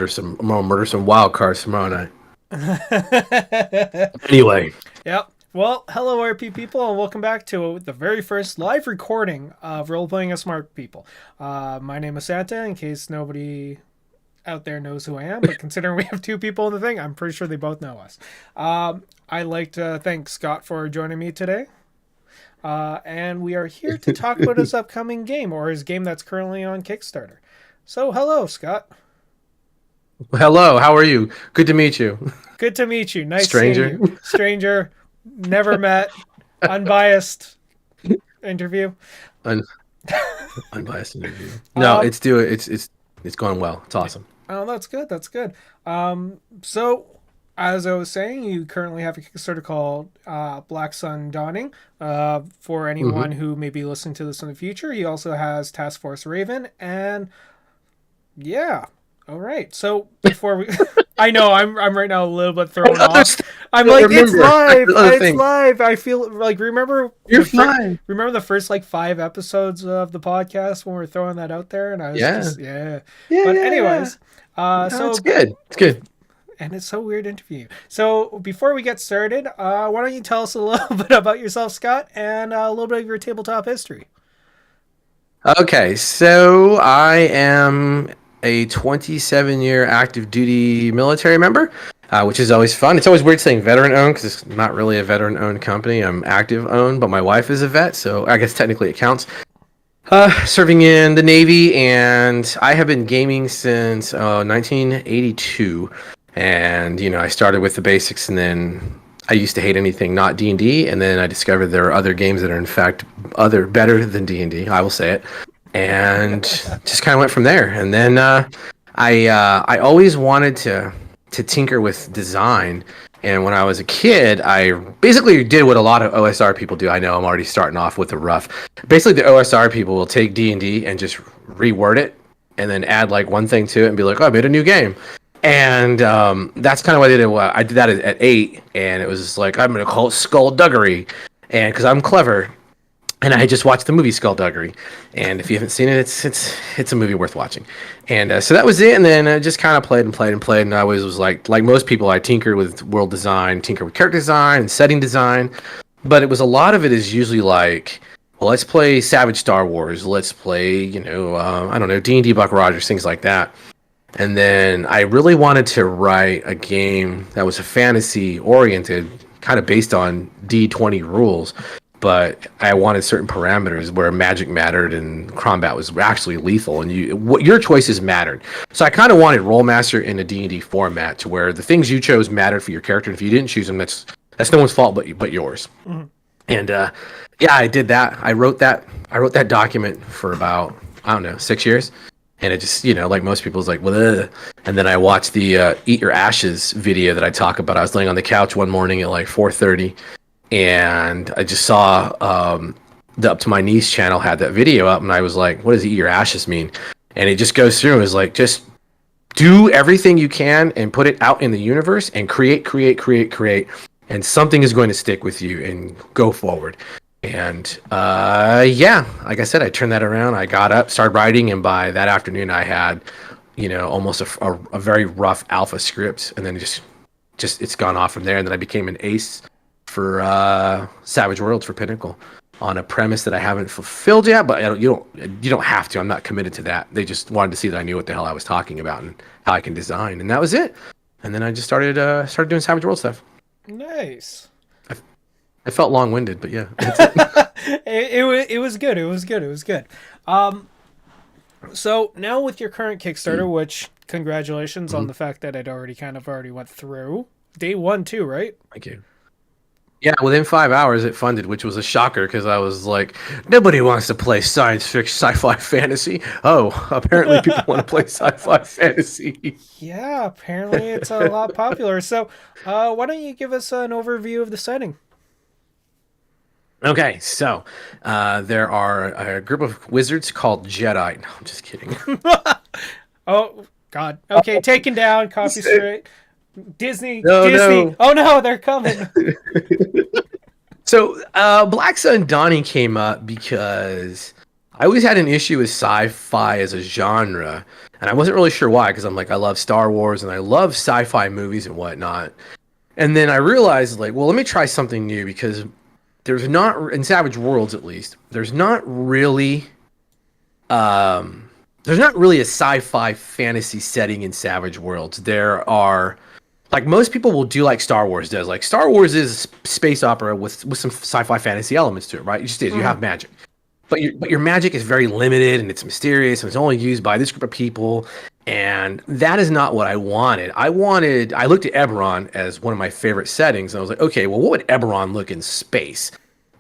I'm gonna murder some wild cards tomorrow night. Anyway, Yep. Well, hello, RP people, and welcome back to the very first live recording of Role Playing as Smart People. My name is Santa, in case nobody out there knows who I am, but considering we have two people in the thing, I'm pretty sure they both know us. I'd like to thank Scott for joining me today. And we are here to talk about his upcoming game, or his game that's currently on Kickstarter. So, hello, Scott. hello. How are you? Good to meet you, Good to meet you. Nice seeing stranger. you. Stranger, never met, unbiased interview. Un- unbiased interview. No, Um, it's going well. It's awesome. oh, that's good. That's good. So as I was saying, you currently have a Kickstarter called Black Sun Dawning. For anyone Hmm. who may be listening to this in the future, he also has Task Force Raven, and yeah. All right. So before we, I know I'm right now a little bit thrown Other off. stuff I'm to like, it's remember. live. Other It's things. live. I feel like You're fine. remember the first like 5 episodes of the podcast when we were throwing that out there, and I was Yeah. just yeah. Yeah. But Yeah. Yeah. anyways, No, it's so good. It's good. and it's so weird interviewing you. So before we get started, why don't you tell us a little bit about yourself, Scott, and a little bit of your tabletop history? Okay, so I am a 27-year active duty military member, which is always fun. It's always weird saying veteran owned because it's not really a veteran owned company. I'm active owned, but my wife is a vet, so I guess technically it counts. Serving in the Navy, and I have been gaming since 1982. And I started with the basics, and then I used to hate anything not D&D, and then I discovered there are other games that are in fact other better than D&D. I will say it, and just kind of went from there. And then I always wanted to tinker with design. And when I was a kid, I basically did what a lot of OSR people do. I know I'm already starting off with the rough. Basically, the OSR people will take D&D and just reword it, and then add like one thing to it, and be like, "Oh, I made a new game." And that's kind of what I did. I did that at 8, and it was like, I'm gonna call it Skullduggery, and because I'm clever, and I just watched the movie Skullduggery, and if you haven't seen it, it's a movie worth watching. And so that was it. And then I just kind of played and played and played, and I always was like most people, I tinker with world design, tinker with character design and setting design, but it was a lot of it is usually like, well, let's play Savage Star Wars, let's play I don't know, D&D Buck Rogers, things like that. And then I really wanted to write a game that was a fantasy oriented, kind of based on D20 rules, but I wanted certain parameters where magic mattered and combat was actually lethal, and what your choices mattered. So I kind of wanted Rollmaster in a D&D format to where the things you chose mattered for your character, and if you didn't choose them, that's no one's fault but yours. Mm-hmm. And yeah, I did that. I wrote that document for about, I don't know, 6 years. And it just, like most people, is like, well, ugh. And then I watched the Eat Your Ashes video that I talk about. I was laying on the couch one morning at like 4:30, and I just saw the Up to My Knees channel had that video up, and I was like, what does Eat Your Ashes mean? And it just goes through. It's like, just do everything you can and put it out in the universe and create, and something is going to stick with you and go forward. And yeah, like I said, I turned that around. I got up, started writing, and by that afternoon, I had, almost a very rough alpha script, and then just it's gone off from there. And then I became an ace for Savage Worlds for Pinnacle on a premise that I haven't fulfilled yet. But you don't have to. I'm not committed to that. They just wanted to see that I knew what the hell I was talking about and how I can design, and that was it. And then I just started doing Savage World stuff. Nice. I felt long-winded, but yeah. It was good. It was good. It was good. So now with your current Kickstarter, which congratulations on the fact that it already went through day one too, right? Thank you. Yeah, within 5 hours it funded, which was a shocker because I was like, nobody wants to play science fiction, sci-fi, fantasy. Oh, apparently people want to play sci-fi, fantasy. Yeah, apparently it's a lot popular. So, why don't you give us an overview of the setting? Okay, so there are a group of wizards called Jedi. No, I'm just kidding. Oh God. Okay, taken down. Copy straight. Disney. No, Disney. no. Oh no, they're coming. So Black Sun Dawning came up because I always had an issue with sci-fi as a genre, And I wasn't really sure why, because I'm like, I love Star Wars and I love sci-fi movies and whatnot. And then I realized, like, well, let me try something new because there's not, in Savage Worlds at least, um, there's not really a sci-fi fantasy setting in Savage Worlds. There are, like, most people will do like Star Wars does. Like, Star Wars is space opera with some sci-fi fantasy elements to it, right? It just is. You have magic. But your magic is very limited and it's mysterious and it's only used by this group of people. And that is not what I wanted. I looked at Eberron as one of my favorite settings, and I was like, okay, well, what would Eberron look in space?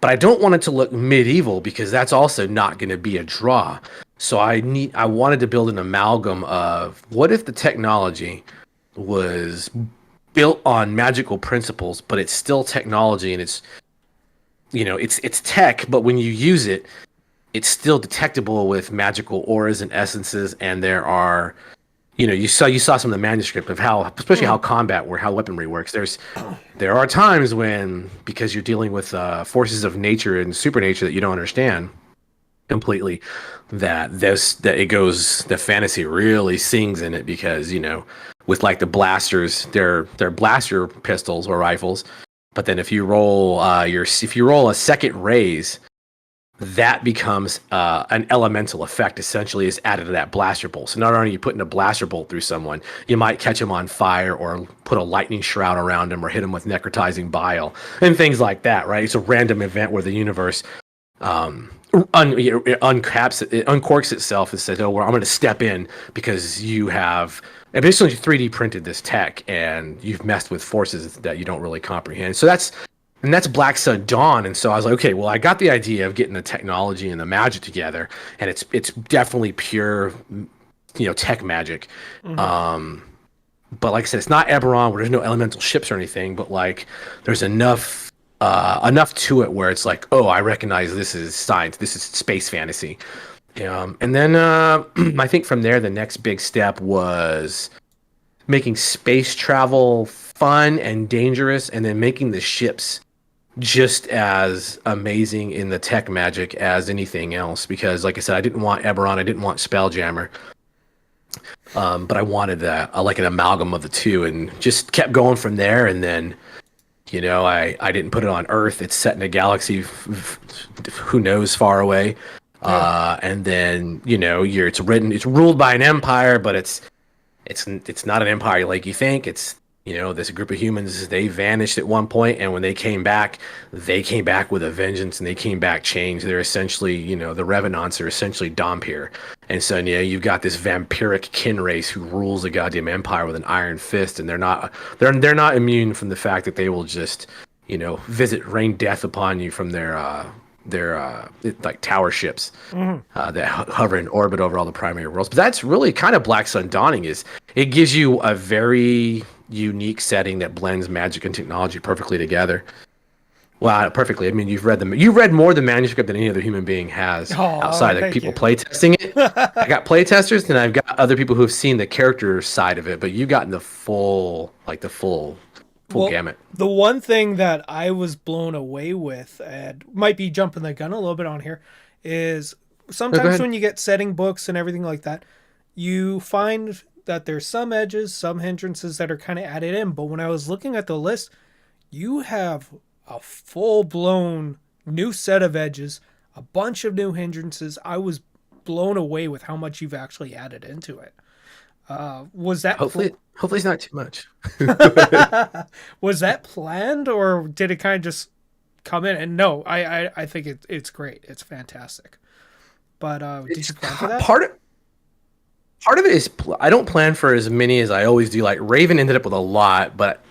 But I don't want it to look medieval because that's also not going to be a draw. So I wanted to build an amalgam of what if the technology was built on magical principles, but it's still technology and it's tech, but when you use it, it's still detectable with magical auras and essences, and there are, you saw some of the manuscript of how, especially how how weaponry works. There are times when, because you're dealing with forces of nature and supernature that you don't understand completely, the fantasy really sings in it because with like the blasters, they're blaster pistols or rifles, but then if you roll a second raise, that becomes an elemental effect, essentially is added to that blaster bolt. So not only are you putting a blaster bolt through someone, you might catch them on fire or put a lightning shroud around them or hit them with necrotizing bile and things like that, right? It's a random event where the universe uncorks itself and says, oh, well, I'm going to step in because you have basically 3D printed this tech and you've messed with forces that you don't really comprehend. So that's Black Sun Dawn. And so I was like, okay, well, I got the idea of getting the technology and the magic together, and it's definitely pure, tech magic. Mm-hmm. But like I said, it's not Eberron where there's no elemental ships or anything, but like there's enough to it where it's like, oh, I recognize this is science, this is space fantasy. And then I think from there, the next big step was making space travel fun and dangerous, and then making the ships just as amazing in the tech magic as anything else. Because, like I said, I didn't want Eberron, I didn't want Spelljammer, but I wanted like an amalgam of the two, and just kept going from there. And then, I didn't put it on Earth. It's set in a galaxy, who knows, far away. And then it's ruled by an empire, but it's not an empire like you think. It's this group of humans, they vanished at one point, and when they came back with a vengeance, and they came back changed. They're essentially, the Revenants are essentially Dhampir. And so you've got this vampiric kin race who rules a goddamn empire with an iron fist, and they're not immune from the fact that they will just rain death upon you from their like tower ships that hover in orbit over all the primary worlds. But that's really kind of Black Sun Dawning is. It gives you a very unique setting that blends magic and technology perfectly together. Well, not perfectly. I mean, you've read more of the manuscript than any other human being has outside of people playtesting it. I got playtesters, and I've got other people who have seen the character side of it, but you've gotten the full gamut. The one thing that I was blown away with, and might be jumping the gun a little bit on here, is sometimes when you get setting books and everything like that, you find that there's some edges, some hindrances that are kind of added in. But when I was looking at the list, you have a full-blown new set of edges, a bunch of new hindrances. I was blown away with how much you've actually added into it. Was that hopefully it's not too much? Was that planned, or did it kind of just come in? And no, I think it's great. It's fantastic. But did you plan for that? Part of it is I don't plan for as many as I always do. Like Raven ended up with a lot, but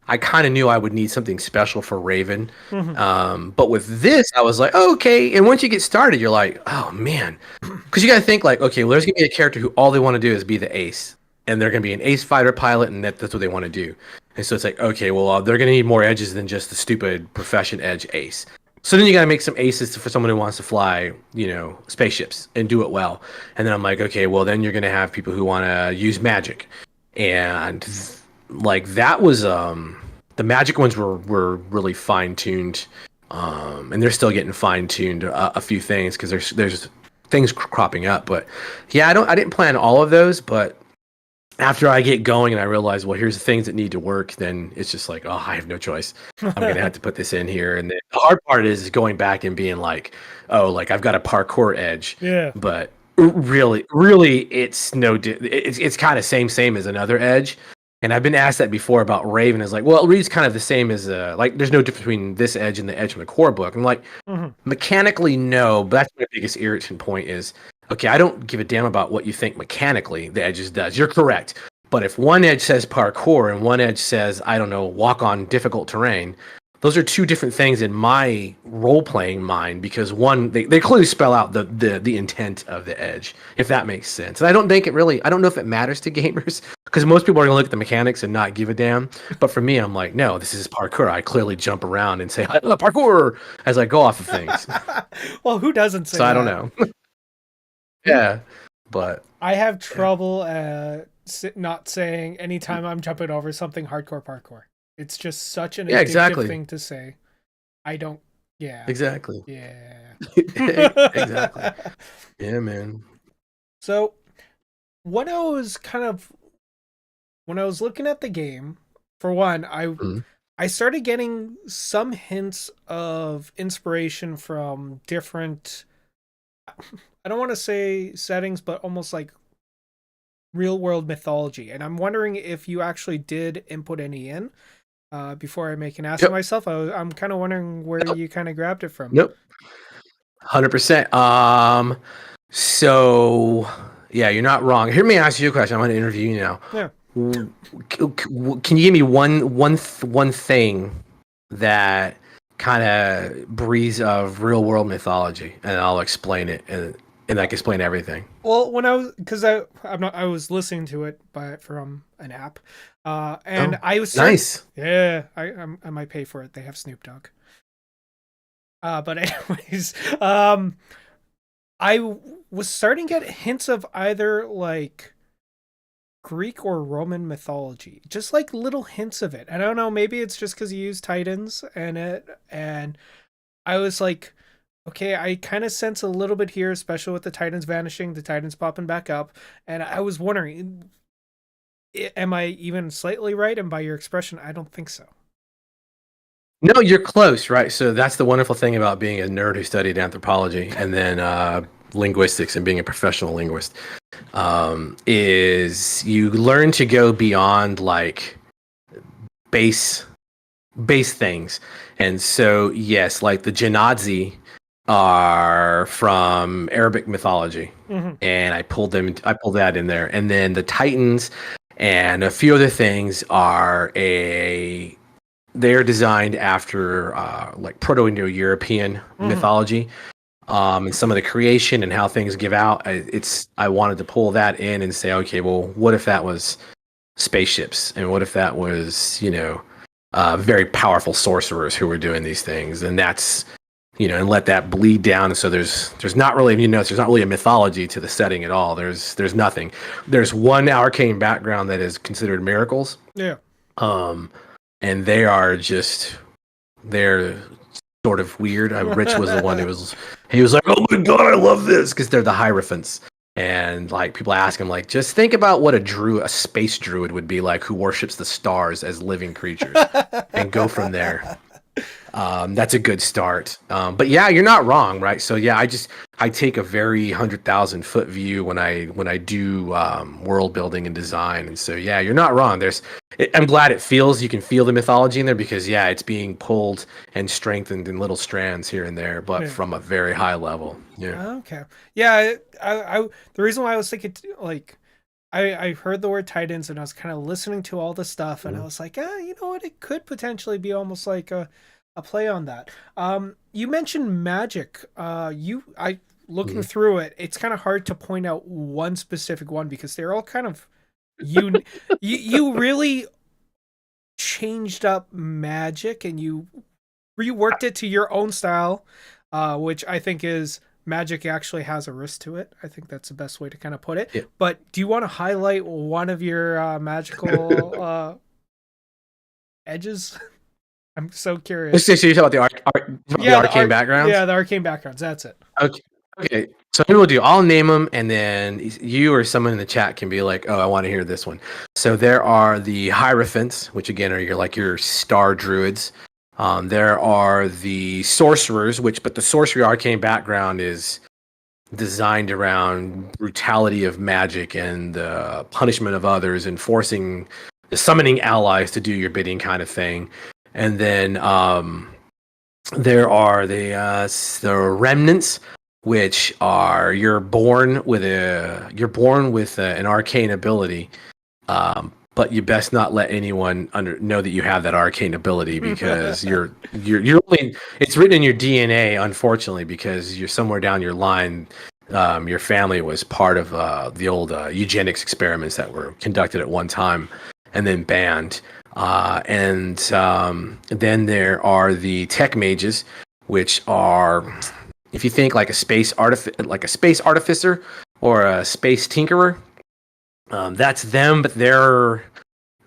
I kind of knew I would need something special for Raven. Mm-hmm. But with this, I was like, oh, okay. And once you get started, you're like, oh man, because you got to think like, okay, well, there's gonna be a character who all they want to do is be the ace, and they're gonna be an ace fighter pilot, and that's what they want to do. And so it's like, okay, well, they're gonna need more edges than just the stupid profession edge ace. So then you got to make some aces for someone who wants to fly, spaceships and do it well. And then I'm like, okay, well, then you're going to have people who want to use magic. And like that was, the magic ones were really fine tuned. And they're still getting fine tuned a few things because there's things cropping up. But yeah, I didn't plan all of those, but after I get going and I realize, well, here's the things that need to work, then it's just like, oh, I have no choice. I'm gonna have to put this in here. And the hard part is going back and being like, oh, like I've got a parkour edge, Yeah. but really, it's it's kind of same as another edge. And I've been asked that before about Raven. Is like, well, it reads kind of the same as like, there's no difference between this edge and the edge from the core book. I'm like, mechanically, no, but that's my biggest irritant point is, okay, I don't give a damn about what you think mechanically the edges does. You're correct. But if one edge says parkour and one edge says, I don't know, walk on difficult terrain, those are two different things in my role-playing mind, because one, they clearly spell out the intent of the edge, if that makes sense. And I don't know if it matters to gamers, because most people are going to look at the mechanics and not give a damn. But for me, I'm like, no, this is parkour. I clearly jump around and say, parkour, as I go off of things. Well, who doesn't say So that? I don't know. Yeah, but I have trouble not saying anytime I'm jumping over something hardcore parkour. It's just such an addictive exactly. thing to say. I don't. Yeah. Exactly. Yeah. Exactly. Yeah, man. So, when I was looking at the game, for one, I started getting some hints of inspiration from different, I don't want to say settings, but almost like real world mythology. And I'm wondering if you actually did input any in. Before I make an ass of myself, I'm kind of wondering where you kind of grabbed it from. Nope. 100%. So yeah, you're not wrong. Here, let me ask you a question. I'm going to interview you now. Yeah. Can you give me one thing that kind of breathes of real world mythology, and I'll explain it, and I can explain everything. Well, when I was listening to it from an app, and I was nice. Yeah, I might pay for it. They have Snoop Dogg. But anyways, I was starting to get hints of either like Greek or Roman mythology, just like little hints of it. I don't know, maybe it's just because you use Titans and I was like, okay, I kind of sense a little bit here, especially with the Titans vanishing, the Titans popping back up, and I was wondering, am I even slightly right? And by your expression, I don't think so. No, you're close, right? So that's the wonderful thing about being a nerd who studied anthropology and then linguistics and being a professional linguist, is you learn to go beyond like base things. And so, yes, like the Genadzi are from Arabic mythology, and I pulled that in there. And then the Titans and a few other things they're designed after like Proto-Indo-European mythology, and some of the creation and how things give out. I wanted to pull that in and say, okay, well, what if that was spaceships, and what if that was very powerful sorcerers who were doing these things, and that's and let that bleed down. So there's not really there's not really a mythology to the setting at all. There's nothing. There's one arcane background that is considered miracles. Yeah. And they're sort of weird. Rich was the one he was like, oh my god, I love this, because they're the Hierophants. And like people ask him, like, just think about what a space druid would be like, who worships the stars as living creatures, and go from there. That's a good start. But yeah, you're not wrong, right? So yeah, I take a very 100,000 foot view when I do world building and design. And so yeah, you're not wrong. I'm glad you can feel the mythology in there, because yeah, it's being pulled and strengthened in little strands here and there, but from a very high level. Yeah. Okay. Yeah. I the reason why I was thinking like, I heard the word Titans and I was kind of listening to all the stuff, and I was like, you know what? It could potentially be almost like a play on that. You mentioned magic. Looking through it, it's kind of hard to point out one specific one, because they're all kind of you really changed up magic, and you reworked it to your own style, which I think is magic actually has a risk to it. I think that's the best way to kind of put it. Yeah. But do you want to highlight one of your magical edges? I'm so curious. So you talk about the arcane backgrounds? Yeah, the arcane backgrounds. That's it. Okay. So what we'll do, I'll name them, and then you or someone in the chat can be like, "Oh, I want to hear this one." So there are the Hierophants, which again are your star druids. There are the sorcerers, but the sorcery arcane background is designed around brutality of magic and the punishment of others, and forcing the summoning allies to do your bidding, kind of thing. And then there are the remnants, which are you're born with an arcane ability, but you best not let anyone know that you have that arcane ability, because you're only, it's written in your DNA, unfortunately, because you're somewhere down your line. Your family was part of the old eugenics experiments that were conducted at one time and then banned. And then there are the tech mages, which are, if you think like like a space artificer or a space tinkerer, that's them, but they're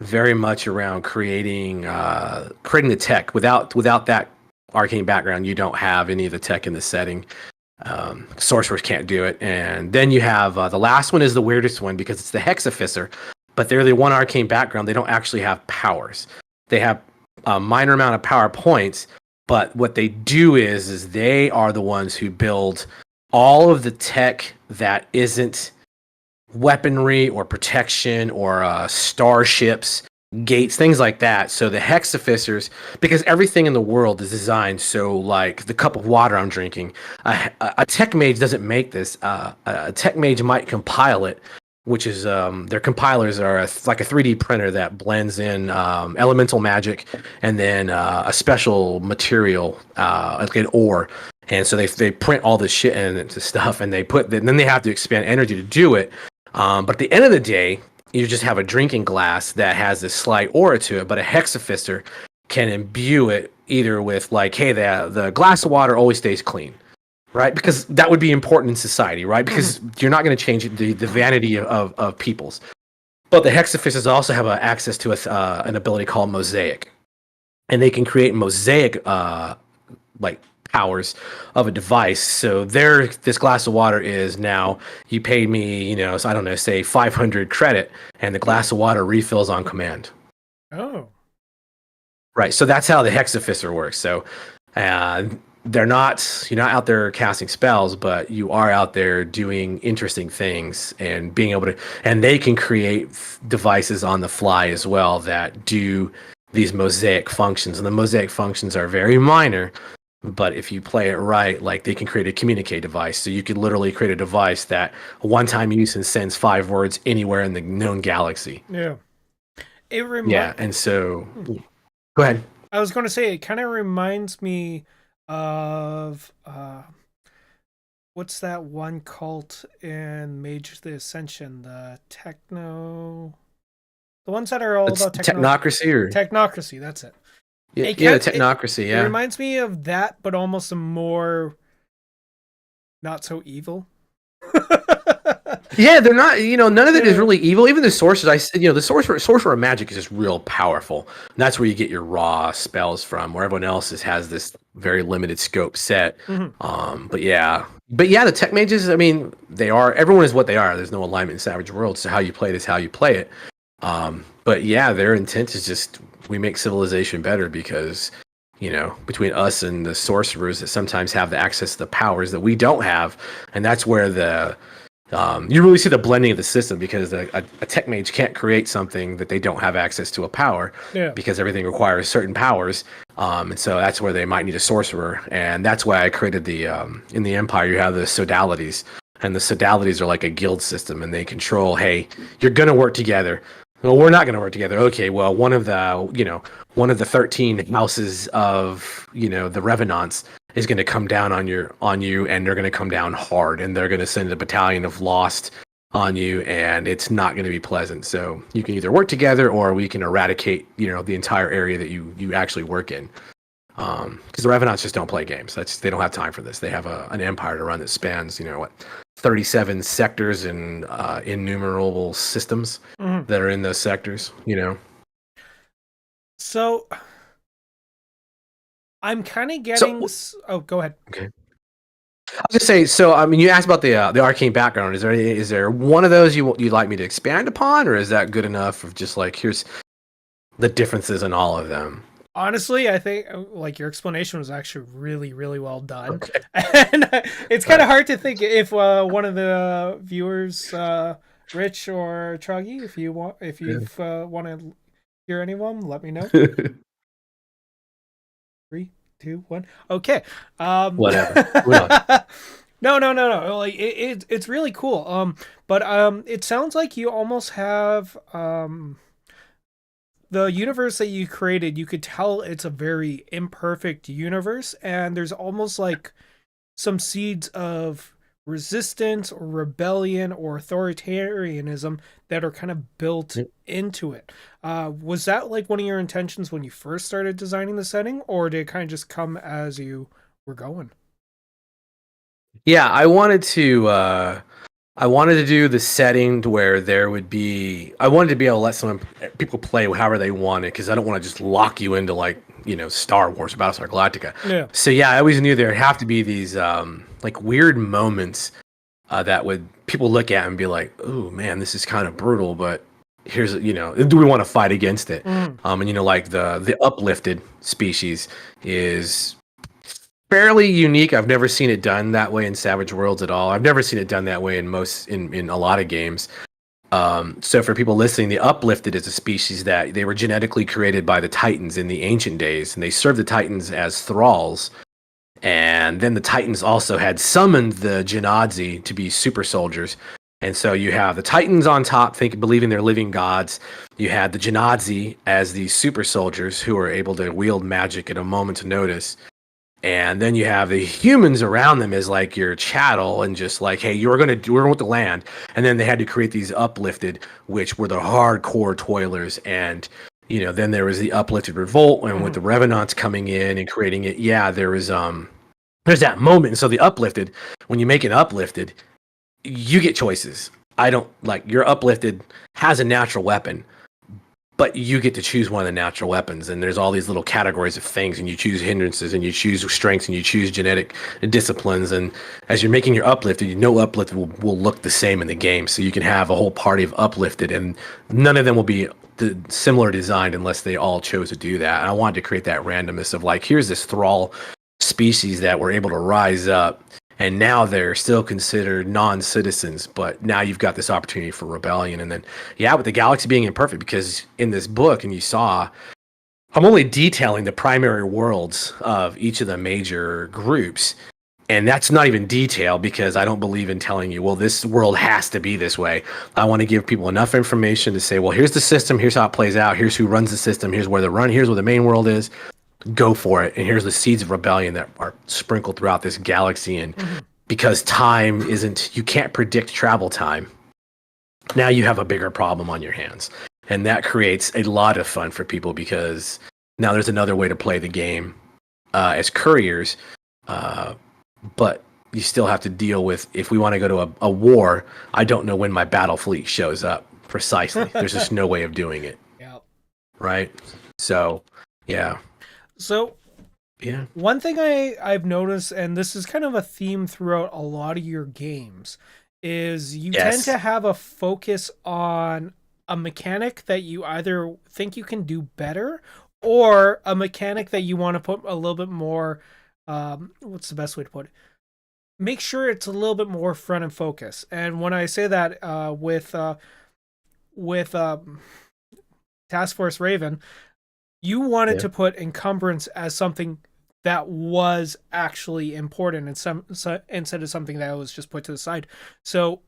very much around creating the tech. Without that arcane background, you don't have any of the tech in the setting. Sorcerers can't do it. And then you have the last one is the weirdest one, because it's the Hexaficer, but they're the one arcane background. They don't actually have powers. They have a minor amount of power points, but what they do is they are the ones who build all of the tech that isn't weaponry or protection or starships, gates, things like that. So the Hexaficers, because everything in the world is designed so, like the cup of water I'm drinking, a tech mage doesn't make this. A tech mage might compile it, which is their compilers are like a 3D printer that blends in elemental magic and then a special material, like an ore. And so they print all this shit into stuff, and then they have to expend energy to do it. But at the end of the day, you just have a drinking glass that has this slight aura to it, but a Hexafister can imbue it either with like, hey, the glass of water always stays clean, right? Because that would be important in society, right? Because you're not going to change the vanity of peoples. But the Hexafisters also have access to an ability called Mosaic, and they can create mosaic like powers of a device. So this glass of water is now, you paid me, so I don't know, say 500 credit, and the glass of water refills on command. Oh. Right. So that's how the Hexafister works. So you're not out there casting spells, but you are out there doing interesting things and being able to, and they can create devices on the fly as well that do these mosaic functions. And the mosaic functions are very minor, but if you play it right, like they can create a communicate device. So you could literally create a device that one-time use and sends 5 words anywhere in the known galaxy. Yeah. And so go ahead. I was going to say, it kind of reminds me of what's that one cult in Mage the Ascension? The ones that are all about technocracy or technocracy. That's it. Yeah, technocracy. It reminds me of that, but almost a more not so evil. Yeah, they're not. None of it is really evil. Even the sorcerers, I said, the sorcerer magic is just real powerful. And that's where you get your raw spells from. Where everyone else has this very limited scope set. Mm-hmm. But yeah, the tech mages. I mean, they are. Everyone is what they are. There's no alignment in Savage Worlds. So how you play it is how you play it. But yeah, their intent is just, we make civilization better, because between us and the sorcerers that sometimes have the access to the powers that we don't have, and that's where you really see the blending of the system, because a tech mage can't create something that they don't have access to a power, because everything requires certain powers. And so that's where they might need a sorcerer, and that's why I created the in the Empire you have the sodalities, and the sodalities are like a guild system, and they control, hey, you're gonna work together. Well, we're not going to work together. Okay, well, one of the 13 houses of the Revenants is going to come down on you, and they're going to come down hard, and they're going to send a battalion of Lost on you, and it's not going to be pleasant. So you can either work together, or we can eradicate the entire area that you actually work in. Because the Revenants just don't play games. They don't have time for this. They have an empire to run that spans 37 sectors and innumerable systems that are in those sectors, So I'm kind of getting... So, oh, go ahead. Okay. was gonna say. So, I mean, you asked about the arcane background. Is there one of those you'd like me to expand upon, or is that good enough? Of just like here's the differences in all of them. Honestly, I think like your explanation was actually really, really well done, Okay. and it's kind of hard to think if one of the viewers, Rich or Truggy, if Yeah. you've want to hear any of them, let me know. 3, 2, 1. Okay. Whatever. We don't. No. Like it's really cool. But it sounds like you almost have the universe that you created. You could tell it's a very imperfect universe, and there's almost like some seeds of resistance or rebellion or authoritarianism that are kind of built into it. Was that like one of your intentions when you first started designing the setting, or did it kind of just come as you were going? Yeah, I wanted to do the setting to where there would be. I wanted to be able to let people play however they wanted because I don't want to just lock you into like Star Wars or Battlestar Galactica. Yeah. So yeah, I always knew there'd have to be these like weird moments that would people look at and be like, "Oh man, this is kind of brutal," but here's do we want to fight against it? Mm. And like the uplifted species is fairly unique. I've never seen it done that way in Savage Worlds at all. I've never seen it done that way in a lot of games. So for people listening, the uplifted is a species that they were genetically created by the Titans in the ancient days, and they served the Titans as thralls. And then the Titans also had summoned the Genadzi to be super soldiers. And so you have the Titans on top, believing they're living gods. You had the Genadzi as these super soldiers who are able to wield magic at a moment's notice. And then you have the humans around them as like your chattel and just like, hey, we're going with the land. And then they had to create these uplifted, which were the hardcore toilers. And, then there was the uplifted revolt and with the Revenants coming in and creating it. Yeah, there's that moment. And so the uplifted, when you make an uplifted, you get choices. I don't like your uplifted has a natural weapon, but you get to choose one of the natural weapons, and there's all these little categories of things, and you choose hindrances, and you choose strengths, and you choose genetic disciplines. And as you're making your uplifted, no uplifted will look the same in the game. So you can have a whole party of uplifted, and none of them will be similar designed unless they all chose to do that. And I wanted to create that randomness of like, here's this thrall species that were able to rise up, and now they're still considered non-citizens, but now you've got this opportunity for rebellion. And then with the galaxy being imperfect, because in this book, and you saw, I'm only detailing the primary worlds of each of the major groups, and that's not even detail because I don't believe in telling you, well, this world has to be this way. I want to give people enough information to say, well, here's the system, here's how it plays out, here's who runs the system, here's where here's where the main world is. Go for it. And here's the seeds of rebellion that are sprinkled throughout this galaxy. And because you can't predict travel time, now you have a bigger problem on your hands. And that creates a lot of fun for people because now there's another way to play the game as couriers. But you still have to deal with, if we want to go to a war, I don't know when my battle fleet shows up precisely. There's just no way of doing it. Yeah. Right? So, yeah. So, one thing I've noticed, and this is kind of a theme throughout a lot of your games, is you tend to have a focus on a mechanic that you either think you can do better, or a mechanic that you want to put a little bit more. What's the best way to put it? Make sure it's a little bit more front and focus. And when I say that, with Task Force Raven, you wanted to put encumbrance as something that was actually important instead of something that was just put to the side. So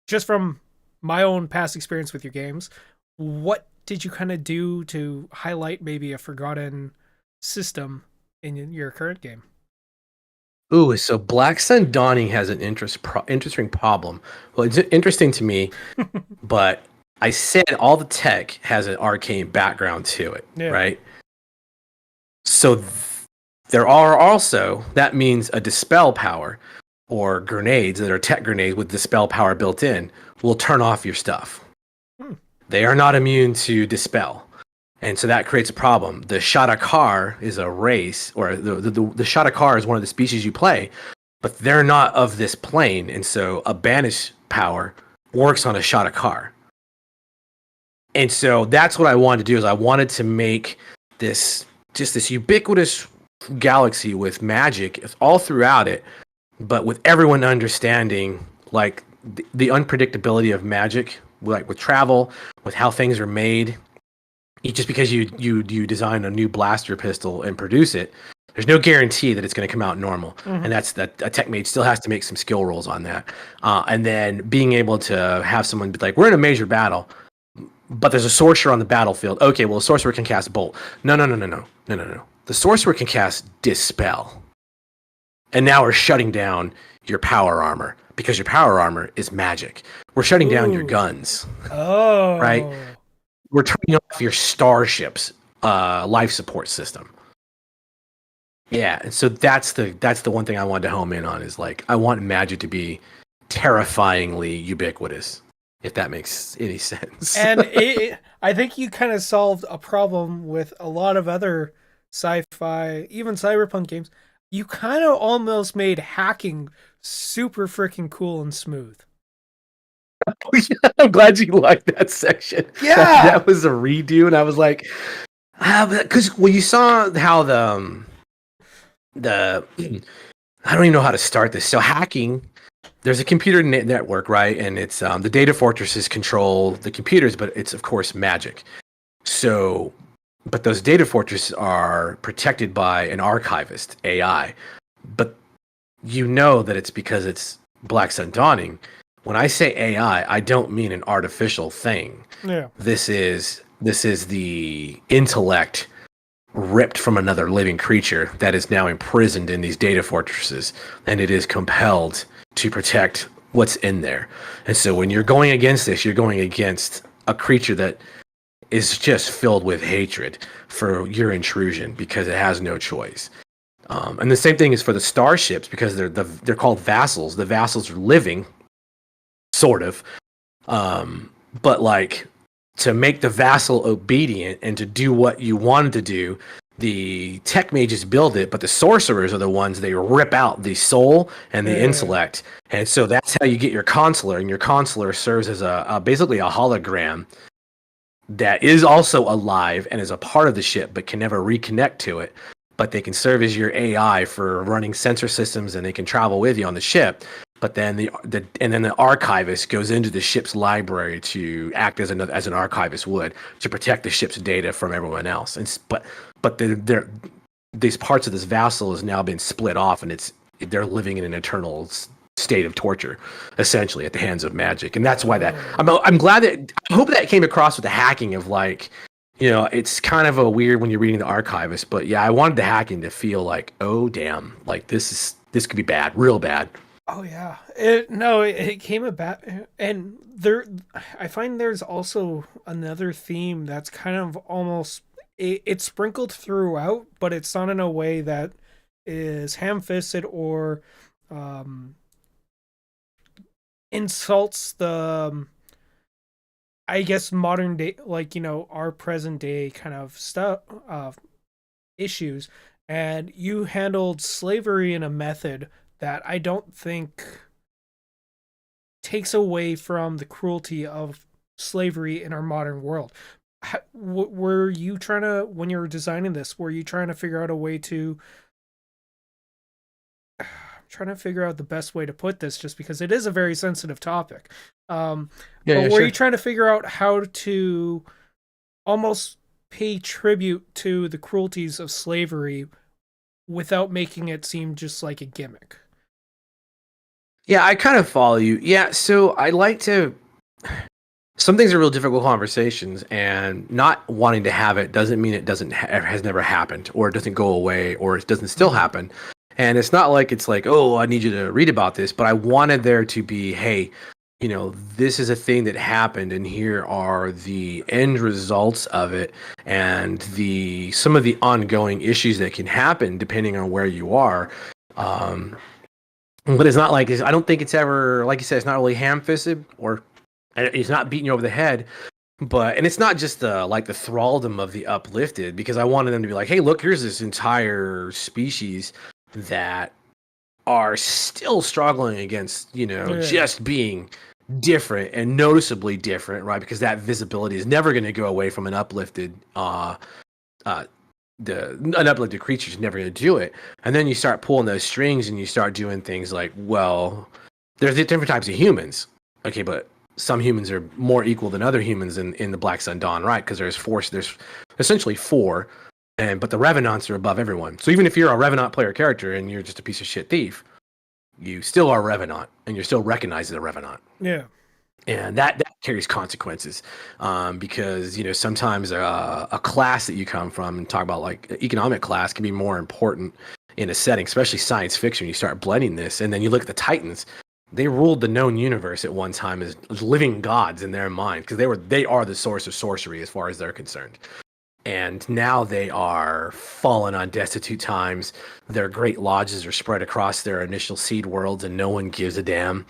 just from my own past experience with your games, what did you kind of do to highlight maybe a forgotten system in your current game? Ooh, so Black Sun Dawning has an interesting problem. Well, it's interesting to me, but I said all the tech has an arcane background to it, right? So there are also, that means a dispel power or grenades that are tech grenades with dispel power built in will turn off your stuff. They are not immune to dispel. And so that creates a problem. The Shadakar is a race, or the Shadakar is one of the species you play, but they're not of this plane, and so a banish power works on a Shattenkar. And so that's what I wanted to do, is I wanted to make this ubiquitous galaxy with magic all throughout it, but with everyone understanding like the unpredictability of magic, like with travel, with how things are made. Just because you design a new blaster pistol and produce it, there's no guarantee that it's going to come out normal. And that's that a tech mage still has to make some skill rolls on that. And then being able to have someone be like, we're in a major battle, but there's a sorcerer on the battlefield. Okay, well, a sorcerer can cast bolt. No. The sorcerer can cast dispel. And now we're shutting down your power armor, because your power armor is magic. We're shutting down your guns. Oh. Right? We're turning off your starship's life support system. Yeah, and so that's the one thing I wanted to home in on, is like, I want magic to be terrifyingly ubiquitous, if that makes any sense. And I think you kind of solved a problem with a lot of other sci-fi, even cyberpunk games. You kind of almost made hacking super freaking cool and smooth. I'm glad you liked that section. Yeah, that was a redo, and I was like, because you saw how the I don't even know how to start this. So hacking, there's a computer network, right? And it's the data fortresses control the computers, but it's of course magic. So, but those data fortresses are protected by an archivist AI. But you know that it's because it's Black Sun Dawning. When I say AI, I don't mean an artificial thing. Yeah. This is the intellect ripped from another living creature that is now imprisoned in these data fortresses, and it is compelled to protect what's in there. And so when you're going against this, you're going against a creature that is just filled with hatred for your intrusion, because it has no choice. And the same thing is for the starships, because they're called vassals. The vassals are living, sort of, but like, to make the vassal obedient and to do what you wanted to do, the tech mages build it, but the sorcerers are the ones, they rip out the soul and the intellect. And so that's how you get your consular, and your consular serves as basically a hologram that is also alive and is a part of the ship, but can never reconnect to it. But they can serve as your AI for running sensor systems, and they can travel with you on the ship. But then the archivist goes into the ship's library to act as an archivist would, to protect the ship's data from everyone else. And but these parts of this vassal has now been split off, and they're living in an eternal state of torture, essentially, at the hands of magic. And that's why I'm glad that, I hope that came across with the hacking of, like, you know, it's kind of a weird when you're reading the archivist, but yeah, I wanted the hacking to feel like, oh damn, like this could be bad, real bad. Oh yeah, it came about, and I find there's also another theme that's kind of almost it's sprinkled throughout, but it's not in a way that is ham-fisted or insults the I guess modern day, like, you know, our present day kind of stuff, issues, and you handled slavery in a method that I don't think takes away from the cruelty of slavery in our modern world. Were you trying to, when you were designing this, were you trying to figure out a way to, I'm trying to figure out the best way to put this, just because it is a very sensitive topic. But were you trying to figure out how to almost pay tribute to the cruelties of slavery without making it seem just like a gimmick? Yeah, I kind of follow you. Yeah, so I like to. Some things are real difficult conversations, and not wanting to have it doesn't mean it has never happened, or it doesn't go away, or it doesn't still happen. And it's not like it's like, oh, I need you to read about this, but I wanted there to be, hey, you know, this is a thing that happened, and here are the end results of it, and some of the ongoing issues that can happen depending on where you are. But it's not like, I don't think it's ever, like you said, it's not really ham-fisted, or it's not beating you over the head. And it's not just the thraldom of the uplifted, because I wanted them to be like, hey, look, here's this entire species that are still struggling against, Yeah. just being different and noticeably different, right? Because that visibility is never going to go away from an uplifted uh an uplifted creature is never going to do it. And then you start pulling those strings and you start doing things like, well, there's different types of humans. Okay, but some humans are more equal than other humans in the Black Sun Dawn, right? Because there's essentially four, but the Revenants are above everyone. So even if you're a Revenant player character and you're just a piece of shit thief, you still are a Revenant and you're still recognized as a Revenant. Yeah. And that carries consequences, because sometimes a class that you come from, and talk about like economic class, can be more important in a setting, especially science fiction. You start blending this, and then you look at the Titans. They ruled the known universe at one time as living gods in their mind, because they are the source of sorcery as far as they're concerned. And now they are fallen on destitute times. Their great lodges are spread across their initial seed worlds, and no one gives a damn.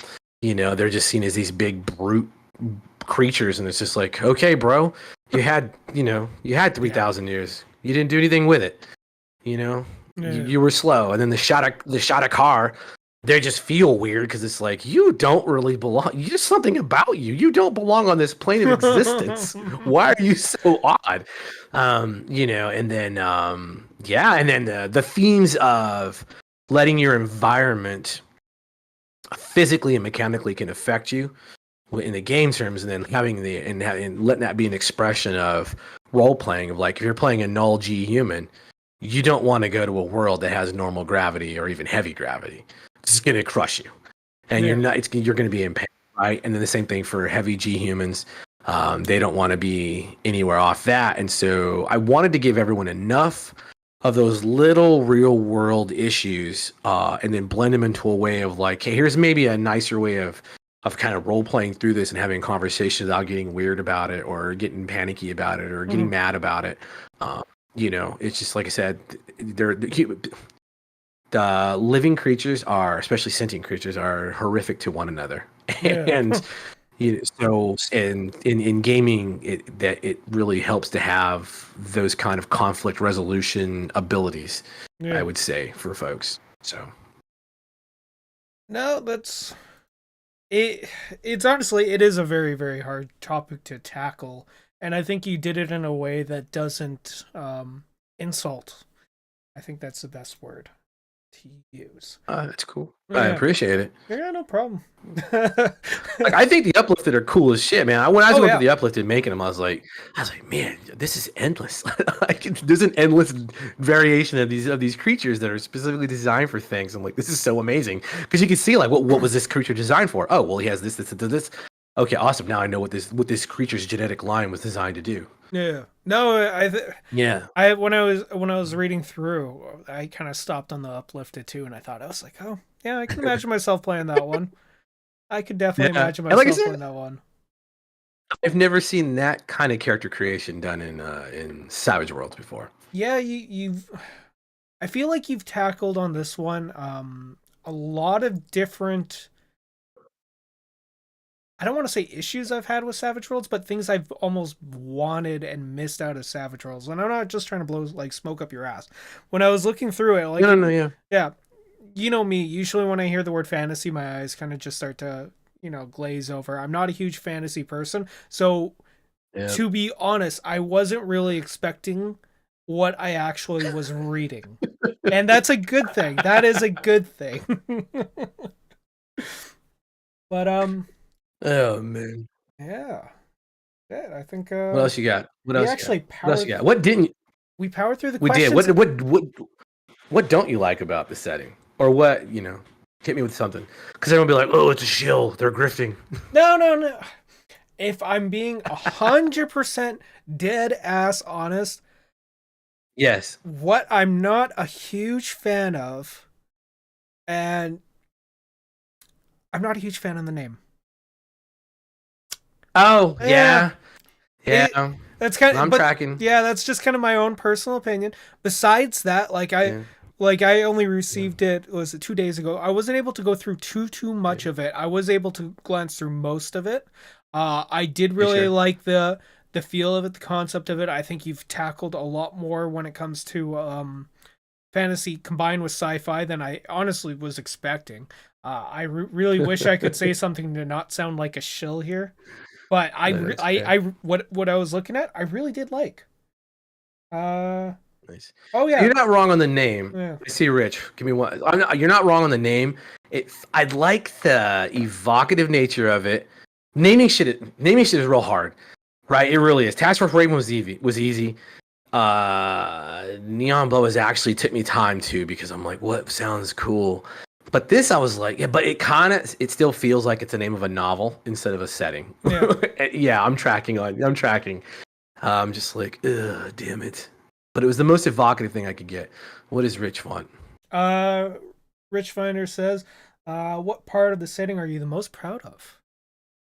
They're just seen as these big brute creatures, and it's just like, okay, bro, you had 3,000 years. You didn't do anything with it. You were slow. And then the Shadakar, they just feel weird because it's like, you don't really belong. Just something about you. You don't belong on this plane of existence. Why are you so odd? And then and then the themes of letting your environment physically and mechanically can affect you in the game terms, and then and letting that be an expression of role playing, of like, if you're playing a null G human, you don't want to go to a world that has normal gravity or even heavy gravity. It's going to crush you, and you're going to be in pain, right? And then the same thing for heavy G humans. They don't want to be anywhere off that, and so I wanted to give everyone enough of those little real world issues, and then blend them into a way of like, hey, here's maybe a nicer way of kind of role playing through this and having conversations without getting weird about it or getting panicky about it or getting mad about it. It's just like I said, the living creatures are, especially sentient creatures, are horrific to one another. Yeah. And so in gaming, it really helps to have those kind of conflict resolution abilities, Yeah. I would say, for folks. So No, that's it. It's honestly, it is a very, very hard topic to tackle, and I think you did it in a way that doesn't insult. I think that's the best word to use. that's cool. Yeah. I appreciate it. Yeah, no problem. Like, I think the uplifted are cool as shit, man. When I was going yeah. through the uplifted making them, I was like, man, this is endless. Like, there's an endless variation of these creatures that are specifically designed for things. I'm like, this is so amazing, because you can see like, what was this creature designed for? Oh, well, he has this. Okay, awesome. Now I know what this creature's genetic line was designed to do. Yeah. No, Yeah. when I was reading through, I kind of stopped on the uplifted too, and I was like, oh yeah, I can imagine myself playing that one. I could definitely imagine And like I myself said, playing that one. I've never seen that kind of character creation done in Savage Worlds before. Yeah, you've. I feel like you've tackled on this one a lot of different. I don't want to say issues I've had with Savage Worlds, but things I've almost wanted and missed out of Savage Worlds. And I'm not just trying to blow like smoke up your ass. When I was looking through it, like, No, yeah. Yeah, you know me. Usually when I hear the word fantasy, my eyes kind of just start to glaze over. I'm not a huge fantasy person, so to be honest, I wasn't really expecting what I actually was reading, and that's a good thing. That is a good thing. But Oh man. yeah. Yeah, I think What else you got? What we else you actually got? What else you powered got? What didn't you? we powered through the We did. questions. What don't you like about the setting? Or what, hit me with something. Because everyone will be like, oh, it's a shill. They're grifting. No. If I'm being 100% dead ass honest, Yes. what I'm not a huge fan of, and I'm not a huge fan of the name. Oh, yeah. Yeah. That's kind of, I'm tracking. Yeah, that's just kind of my own personal opinion. Besides that, I only received it, was it 2 days ago. I wasn't able to go through too much of it. I was able to glance through most of it. I did really like the feel of it, the concept of it. I think you've tackled a lot more when it comes to fantasy combined with sci-fi than I honestly was expecting. Really wish I could say something to not sound like a shill here, but No, that's fair. what I was looking at, I really did like. Uh, Nice. oh yeah, You're not wrong on the name. yeah, I see, Rich. Give me one. You're not wrong on the name. I like the evocative nature of it. Naming shit is real hard, right? It really is. Task Force Raven was easy. Neon Blow has actually took me time to because I'm like, what sounds cool? But this, I was like, yeah, but it still feels like it's the name of a novel instead of a setting. yeah. Yeah, I'm tracking. I'm just like, ugh, damn it. But it was the most evocative thing I could get. What does Rich want? Uh, Rich Finder says, "What part of the setting are you the most proud of?"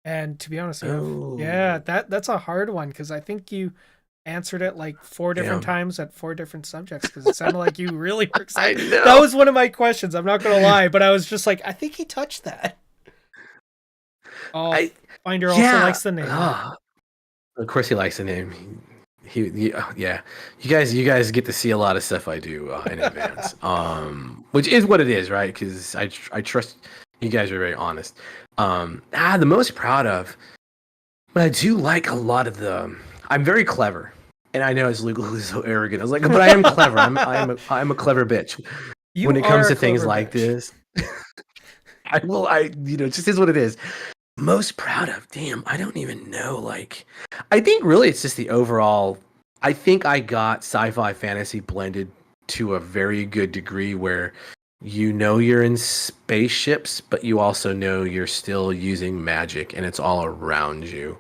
And to be honest, yeah, Oh, that's a hard one because I think you answered it like four different damn. times at four different subjects because it sounded like you really were I excited. That know. was one of my questions. I'm not gonna lie, but I was just like, I think he touched that. Oh, I Finder also yeah. likes the name. Ah, of course he likes the name. Yeah. You guys get to see a lot of stuff I do in advance. Which is what it is, right? Because I trust you guys are very honest. The most proud of, but I do like a lot of the. I'm very clever, and I know it's legally so arrogant. I was like, but I am clever. I'm a clever bitch when You it comes are a to things clever like bitch. this. It just is what it is. Most proud of, damn, I don't even know. Like, I think really it's just the overall. I think I got sci-fi fantasy blended to a very good degree where you're in spaceships, but you also know you're still using magic and it's all around you.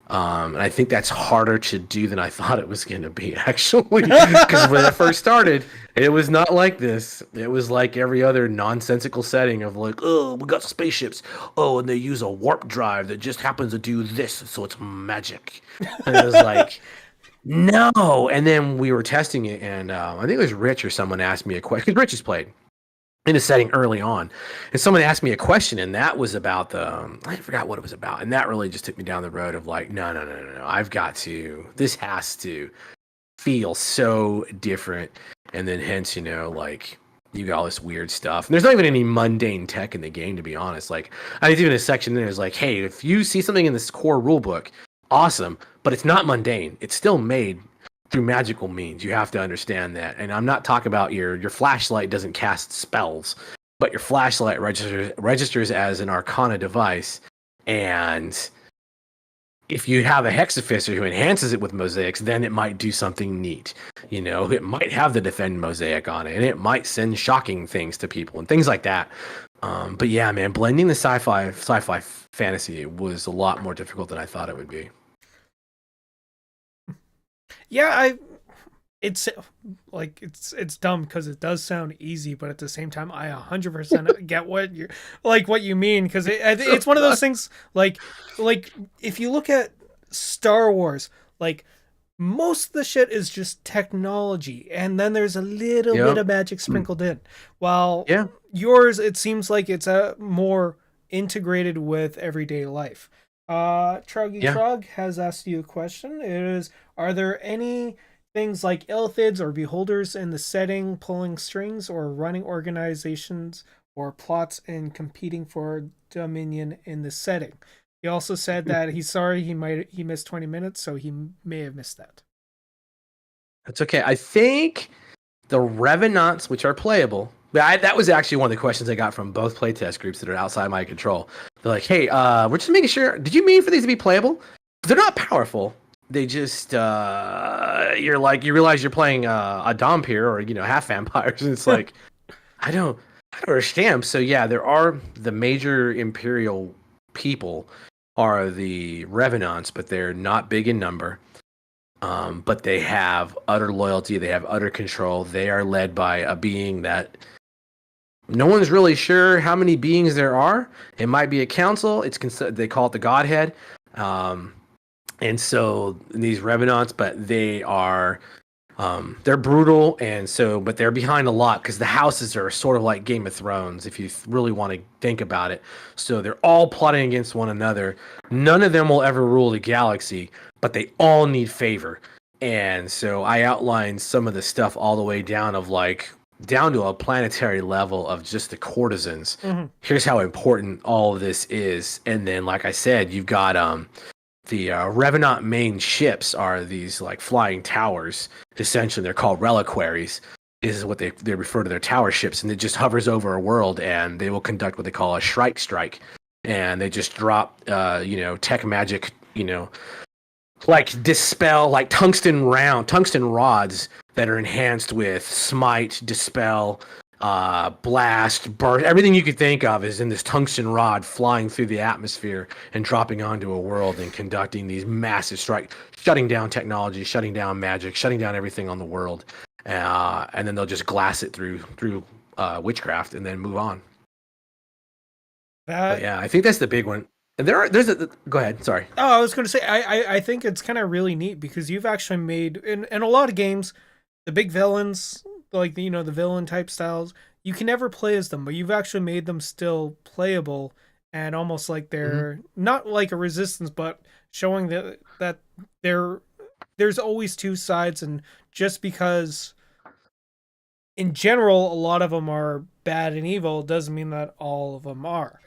And I think that's harder to do than I thought it was going to be, actually. Because when it first started, it was not like this. It was like every other nonsensical setting of like, oh, we got spaceships. Oh, and they use a warp drive that just happens to do this, so it's magic. And it was like, no. And then we were testing it, and I think it was Rich or someone asked me a question. Because Rich has played in a setting early on, and someone asked me a question, and that was about the I forgot what it was about, and that really just took me down the road of like, no, no, no, no, no, this has to feel so different, and then hence like you got all this weird stuff, and there's not even any mundane tech in the game, to be honest. Like, I think even a section there is like, hey, if you see something in this core rule book, awesome, but it's not mundane, it's still made through magical means. You have to understand that. And I'm not talking about your flashlight doesn't cast spells, but your flashlight registers as an arcana device. And if you have a hexafister who enhances it with mosaics, then it might do something neat. It might have the defend mosaic on it, and it might send shocking things to people and things like that. But yeah, man, blending the sci-fi fantasy was a lot more difficult than I thought it would be. Yeah, it's like it's dumb because it does sound easy, but at the same time, I 100% get what you mean because it's one of those things like if you look at Star Wars, like most of the shit is just technology, and then there's a little bit Yep. of magic sprinkled in. While Yeah. yours, it seems like it's a more integrated with everyday life. Truggy Yeah. Trug has asked you a question. It is, are there any things like illithids or beholders in the setting pulling strings or running organizations or plots and competing for dominion in the setting? He also said that he's sorry he missed 20 minutes, so he may have missed that. That's okay. I think the Revenants, which are playable, that was actually one of the questions I got from both playtest groups that are outside my control. They're like, hey, we're just making sure, did you mean for these to be playable? They're not powerful. They just, you realize you're playing a Dhampir or, half vampires, and it's like, I don't understand. So yeah, there are the major Imperial people are the Revenants, but they're not big in number. But they have utter loyalty. They have utter control. They are led by a being that no one's really sure how many beings there are. It might be a council. They call it the Godhead. And so these Revenants, but they are they're brutal, but they're behind a lot because the houses are sort of like Game of Thrones, if you really want to think about it. So they're all plotting against one another. None of them will ever rule the galaxy, but they all need favor. And so I outlined some of the stuff all the way down of like down to a planetary level of just the courtesans. Hmm. Here's how important all of this is. And then, like I said, you've got the Revenant main ships are these like flying towers. Essentially, they're called reliquaries. Is what they refer to their tower ships, and it just hovers over a world, and they will conduct what they call a strike, and they just drop tech magic, like dispel, like tungsten rods that are enhanced with smite, dispel, blast, burst. Everything you could think of is in this tungsten rod flying through the atmosphere and dropping onto a world and conducting these massive strike, shutting down technology, shutting down magic, shutting down everything on the world, and then they'll just glass it through witchcraft and then move on. But That yeah, I think that's the big one. And go ahead. Sorry. Oh, I was going to say, I think it's kind of really neat because you've actually made in a lot of games, the big villains, like the villain type styles, you can never play as them, but you've actually made them still playable and almost like they're not like a resistance, but showing that there's always two sides, and just because in general a lot of them are bad and evil doesn't mean that all of them are.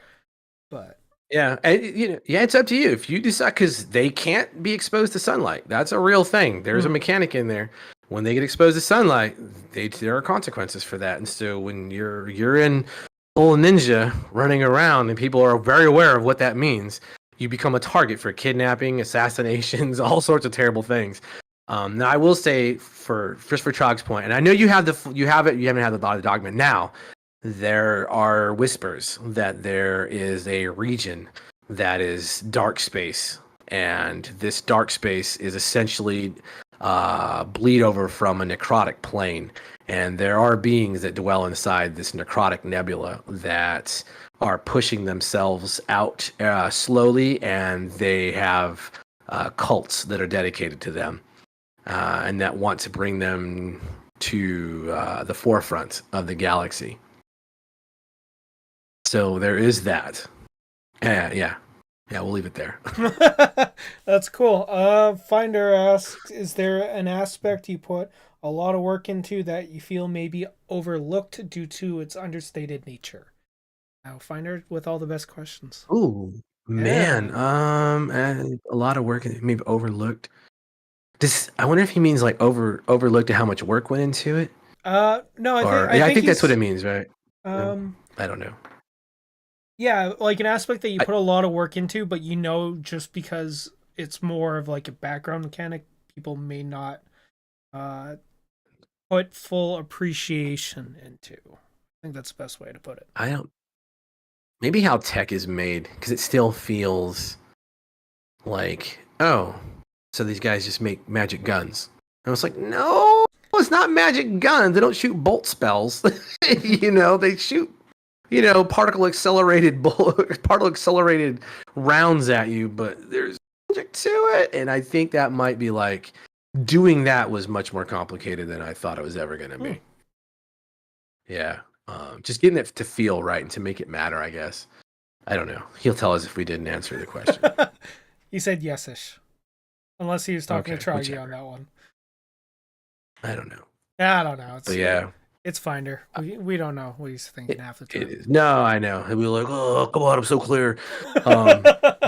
But Yeah, and yeah, it's up to you if you decide, because they can't be exposed to sunlight. That's a real thing. There's a mechanic in there. When they get exposed to sunlight, there are consequences for that. And so when you're in full ninja running around and people are very aware of what that means, you become a target for kidnapping, assassinations, all sorts of terrible things. Now I will say for Chog's point, and I know you haven't had the lot of document now. There are whispers that there is a region that is dark space, and this dark space is essentially bleed over from a necrotic plane, and there are beings that dwell inside this necrotic nebula that are pushing themselves out slowly, and they have cults that are dedicated to them, and that want to bring them to the forefront of the galaxy. So there is that. Yeah, we'll leave it there. That's cool. Finder asks, is there an aspect you put a lot of work into that you feel may be overlooked due to its understated nature? Now, Finder with all the best questions. Ooh, man. A lot of work, maybe overlooked. I wonder if he means like overlooked at how much work went into it. No, I think that's what it means, right? I don't know. Yeah, like an aspect that you put a lot of work into, but just because it's more of like a background mechanic, people may not put full appreciation into. I think that's the best way to put it. Maybe how tech is made, because it still feels like, oh, so these guys just make magic guns. And I was like, no, it's not magic guns. They don't shoot bolt spells. They shoot particle accelerated rounds at you, but there's magic to it. And I think that might be like doing that was much more complicated than I thought it was ever going to be. Yeah. Just getting it to feel right and to make it matter, I guess. I don't know. He'll tell us if we didn't answer the question. He said yes-ish. Unless he was talking to Troggy on that one. I don't know. I don't know. Yeah. It's Finder. We don't know what he's thinking half the time. It is. No, I know. He'll be like, oh, come on, I'm so clear.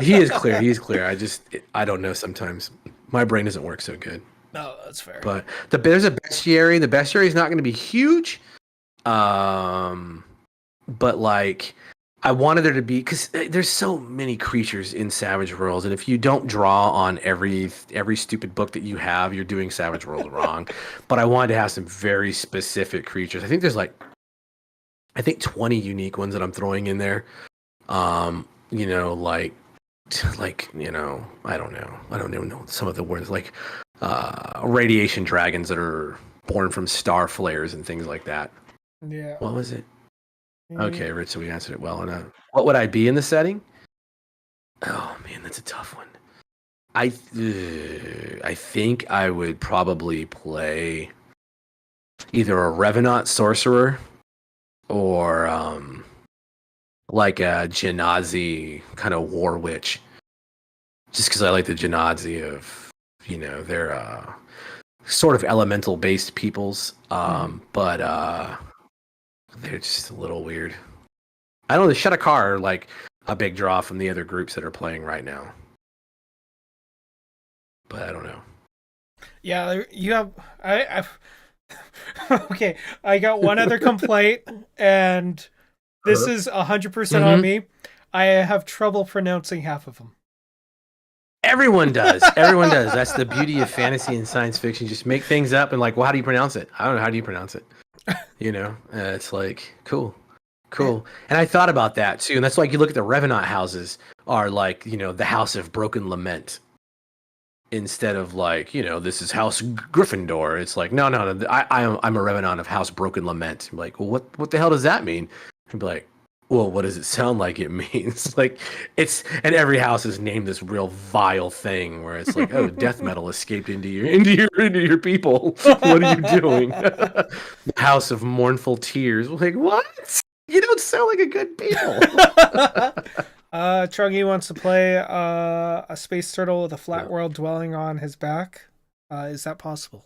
He is clear. He's clear. I don't know sometimes. My brain doesn't work so good. No, that's fair. But there's a bestiary. The bestiary is not going to be huge. But like, I wanted there to be, because there's so many creatures in Savage Worlds, and if you don't draw on every stupid book that you have, you're doing Savage Worlds wrong. But I wanted to have some very specific creatures. I think there's 20 unique ones that I'm throwing in there. I don't know. I don't even know some of the words, like radiation dragons that are born from star flares and things like that. Yeah. What was it? Okay, Rich, so we answered it well enough. What would I be in the setting? Oh, man, that's a tough one. I think I would probably play either a Revenant sorcerer or like a Genasi kind of war witch. Just because I like the Genasi of, they're sort of elemental-based peoples. But they're just a little weird. I don't know. The Shadakar are like a big draw from the other groups that are playing right now, but I don't know. Yeah, you have. Okay, I got one other complaint, and this is 100% on me. I have trouble pronouncing half of them. Everyone does. Everyone does. That's the beauty of fantasy and science fiction. Just make things up and like, well, how do you pronounce it? I don't know. How do you pronounce it? It's like cool. And I thought about that too. And that's like you look at the Revenant houses are like, the House of Broken Lament instead of like, this is House Gryffindor. It's like, no. I'm a Revenant of House Broken Lament. I'm like, well, what the hell does that mean? I'd be like, well, what does it sound like it means? Like and every house is named this real vile thing where it's like, oh, death metal escaped into your people. What are you doing? The House of Mournful Tears. Like, what? You don't sound like a good people. Truggy wants to play a space turtle with a flat world dwelling on his back. Is that possible?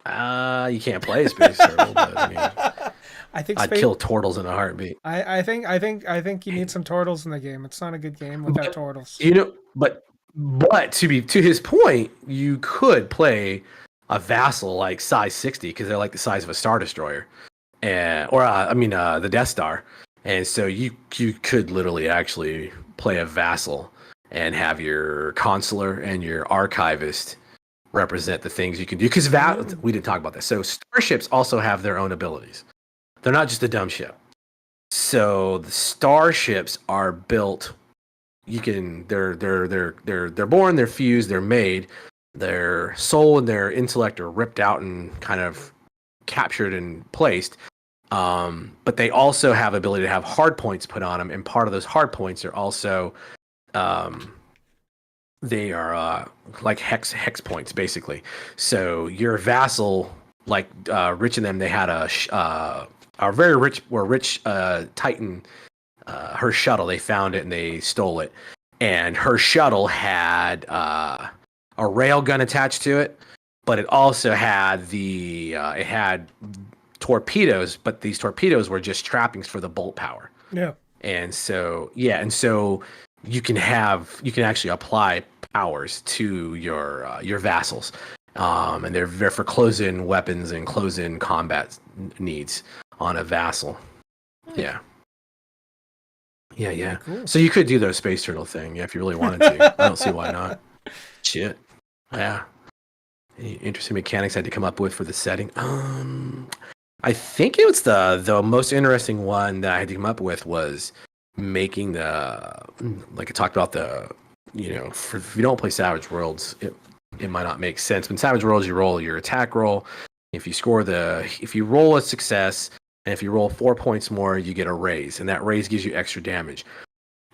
You can't play a space turtle, but I mean, I'd kill turtles in a heartbeat. I think you need some turtles in the game. It's not a good game without turtles. But to his point, you could play a vassal like size 60 because they're like the size of a Star Destroyer, the Death Star, and so you could literally actually play a vassal and have your consular and your archivist represent the things you can do. Because we didn't talk about this. So starships also have their own abilities. They're not just a dumb ship. So the starships are built. They're born, they're fused, they're made. Their soul and their intellect are ripped out and kind of captured and placed. But they also have ability to have hard points put on them, and part of those hard points are also they are like hex points basically. So your vassal, like Rich and them, they had a very rich Titan, her shuttle. They found it and they stole it, and her shuttle had a rail gun attached to it, but it also had it had torpedoes, but these torpedoes were just trappings for the bolt power. Yeah. And so you can actually apply powers to your vassals, and they're for close-in weapons and close-in combat needs on a vassal. Yeah. Cool. So you could do the space turtle thing, if you really wanted to. I don't see why not. Shit. Yeah. Any interesting mechanics I had to come up with for the setting? I think it was the most interesting one that I had to come up with was making like I talked about if you don't play Savage Worlds, it might not make sense. But in Savage Worlds, you roll your attack roll. If you roll a success, and if you roll 4 points more, you get a raise, and that raise gives you extra damage.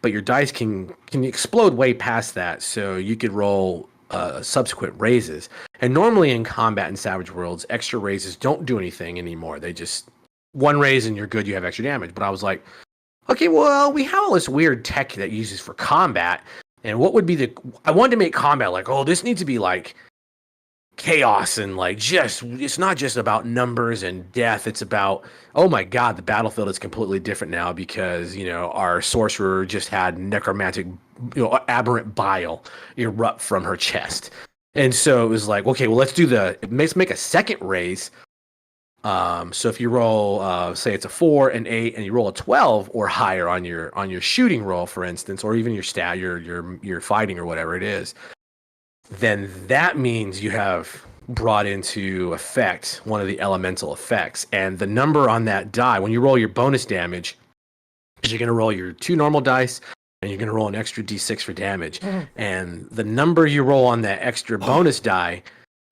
But your dice can explode way past that, so you could roll subsequent raises. And normally in combat in Savage Worlds, extra raises don't do anything anymore. They just one raise and you're good. You have extra damage. But I was like, okay, well, we have all this weird tech that uses for combat, and what would be I wanted to make combat like, oh, this needs to be like chaos and like it's not just about numbers and death. It's about, oh my god, the battlefield is completely different now because our sorcerer just had necromantic aberrant bile erupt from her chest. And so it was like, okay, well, let's make a second raise. So if you roll say it's a 4 and 8 and you roll a 12 or higher on your shooting roll, for instance, or even your stat, your fighting or whatever it is, then that means you have brought into effect one of the elemental effects. And the number on that die, when you roll your bonus damage, is you're going to roll your 2 normal dice, and you're going to roll an extra d6 for damage. And the number you roll on that extra bonus die,